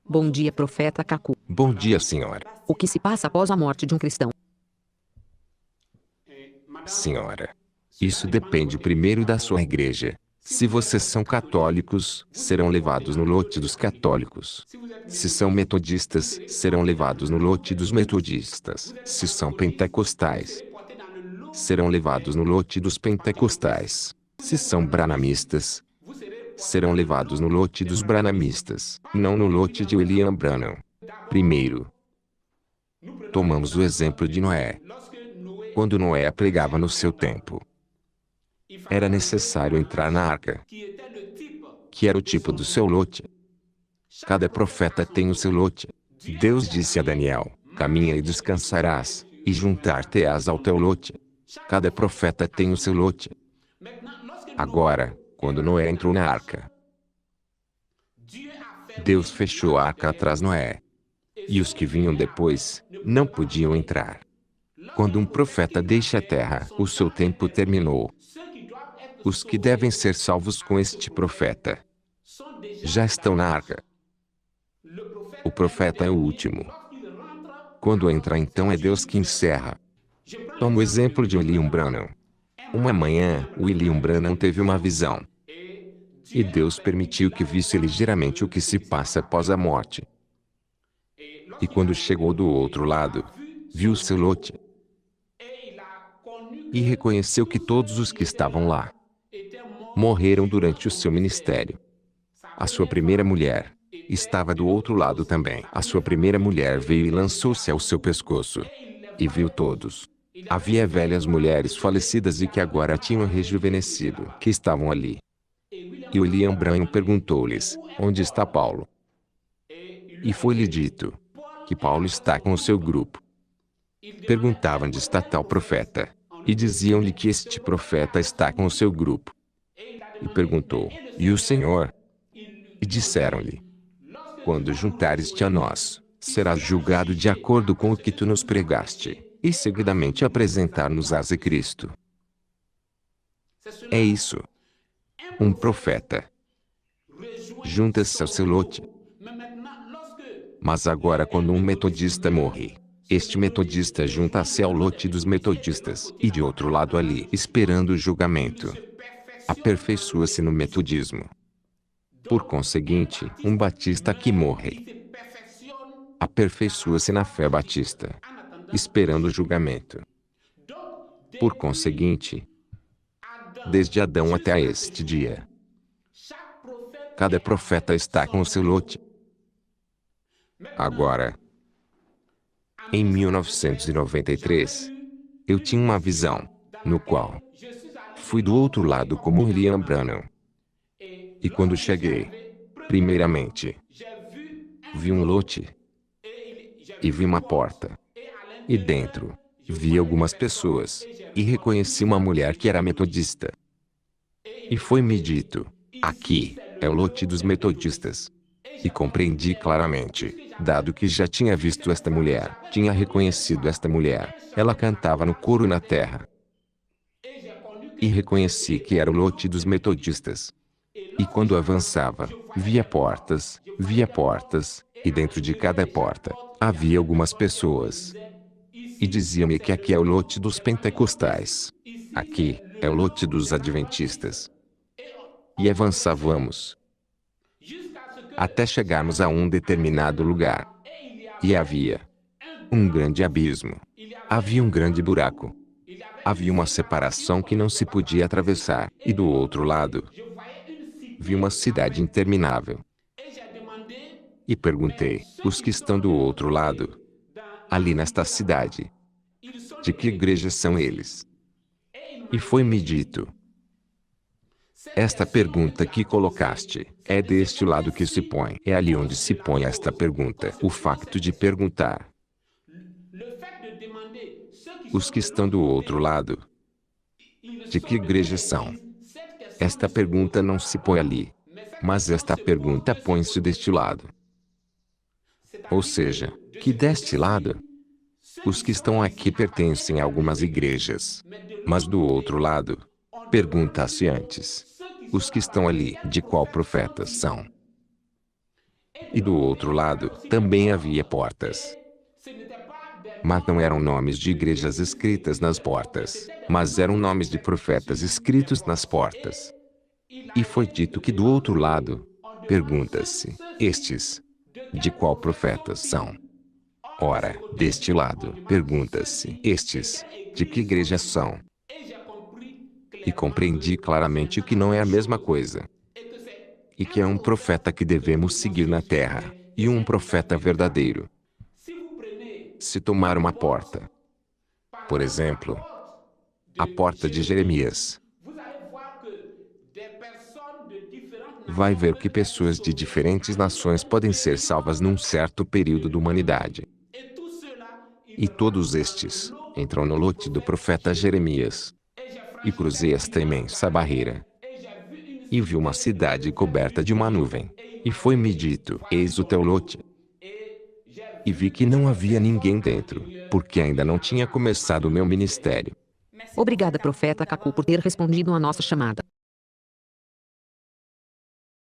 Bom dia, profeta Kaku. Bom dia, senhora. O que se passa após a morte de um cristão? Senhora, isso depende primeiro da sua igreja. Se vocês são católicos, serão levados no lote dos católicos. Se são metodistas, serão levados no lote dos metodistas. Se são pentecostais, serão levados no lote dos pentecostais. Se são branamistas, serão levados no lote dos branamistas, não no lote de William Branham. Primeiro, tomamos o exemplo de Noé. Quando Noé pregava no seu tempo, era necessário entrar na arca, que era o tipo do seu lote. Cada profeta tem o seu lote. Deus disse a Daniel: caminha e descansarás, e juntar-te-ás ao teu lote. Cada profeta tem o seu lote. Agora, quando Noé entrou na arca, Deus fechou a arca atrás de Noé. E os que vinham depois, não podiam entrar. Quando um profeta deixa a terra, o seu tempo terminou. Os que devem ser salvos com este profeta já estão na arca. O profeta é o último. Quando entra, então é Deus que encerra. Toma o exemplo de William Branham. Uma manhã, William Branham teve uma visão. E Deus permitiu que visse ligeiramente o que se passa após a morte. E quando chegou do outro lado, viu o seu lote. E reconheceu que todos os que estavam lá morreram durante o seu ministério. A sua primeira mulher estava do outro lado também. A sua primeira mulher veio e lançou-se ao seu pescoço. E viu todos. Havia velhas mulheres falecidas e que agora tinham rejuvenescido, que estavam ali. E William Branham perguntou-lhes: onde está Paulo? E foi-lhe dito que Paulo está com o seu grupo. Perguntavam onde está tal profeta. E diziam-lhe que este profeta está com o seu grupo. E perguntou: e o Senhor? E disseram-lhe: quando juntares-te a nós, serás julgado de acordo com o que tu nos pregaste, e seguidamente apresentar-nos-ás a Cristo. É isso. Um profeta junta-se ao seu lote. Mas agora, quando um metodista morre, este metodista junta-se ao lote dos metodistas, e de outro lado ali, esperando o julgamento, aperfeiçoa-se no metodismo. Por conseguinte, um batista que morre, aperfeiçoa-se na fé batista, esperando o julgamento. Por conseguinte, desde Adão até este dia, cada profeta está com o seu lote. Agora, em 1993, eu tinha uma visão, no qual fui do outro lado como William Branham. E quando cheguei, primeiramente, vi um lote, e vi uma porta. E dentro, vi algumas pessoas, e reconheci uma mulher que era metodista. E foi-me dito: aqui é o lote dos metodistas. E compreendi claramente, dado que já tinha visto esta mulher, tinha reconhecido esta mulher, ela cantava no coro na terra. E reconheci que era o lote dos metodistas. E quando avançava, via portas, e dentro de cada porta, havia algumas pessoas. E diziam-me que aqui é o lote dos pentecostais. Aqui é o lote dos adventistas. E avançávamos até chegarmos a um determinado lugar. E havia um grande abismo. Havia um grande buraco. Havia uma separação que não se podia atravessar. E do outro lado, vi uma cidade interminável. E perguntei: os que estão do outro lado, ali nesta cidade, de que igreja são eles? E foi-me dito: esta pergunta que colocaste, é deste lado que se põe. É ali onde se põe esta pergunta. O facto de perguntar: os que estão do outro lado, de que igreja são? Esta pergunta não se põe ali, mas esta pergunta põe-se deste lado. Ou seja, que deste lado, os que estão aqui pertencem a algumas igrejas. Mas do outro lado, pergunta-se antes: os que estão ali, de qual profeta são? E do outro lado, também havia portas. Mas não eram nomes de igrejas escritas nas portas, mas eram nomes de profetas escritos nas portas. E foi dito que do outro lado, pergunta-se, estes, de qual profetas são? Ora, deste lado, pergunta-se, estes, de que igreja são? E compreendi claramente que não é a mesma coisa. E que é um profeta que devemos seguir na terra, e um profeta verdadeiro. Se tomar uma porta, por exemplo, a porta de Jeremias, vai ver que pessoas de diferentes nações podem ser salvas num certo período da humanidade. E todos estes entram no lote do profeta Jeremias. E cruzei esta imensa barreira. E vi uma cidade coberta de uma nuvem. E foi-me dito, eis o teu lote. E vi que não havia ninguém dentro, porque ainda não tinha começado o meu ministério. Obrigada, profeta Cacu, por ter respondido à nossa chamada.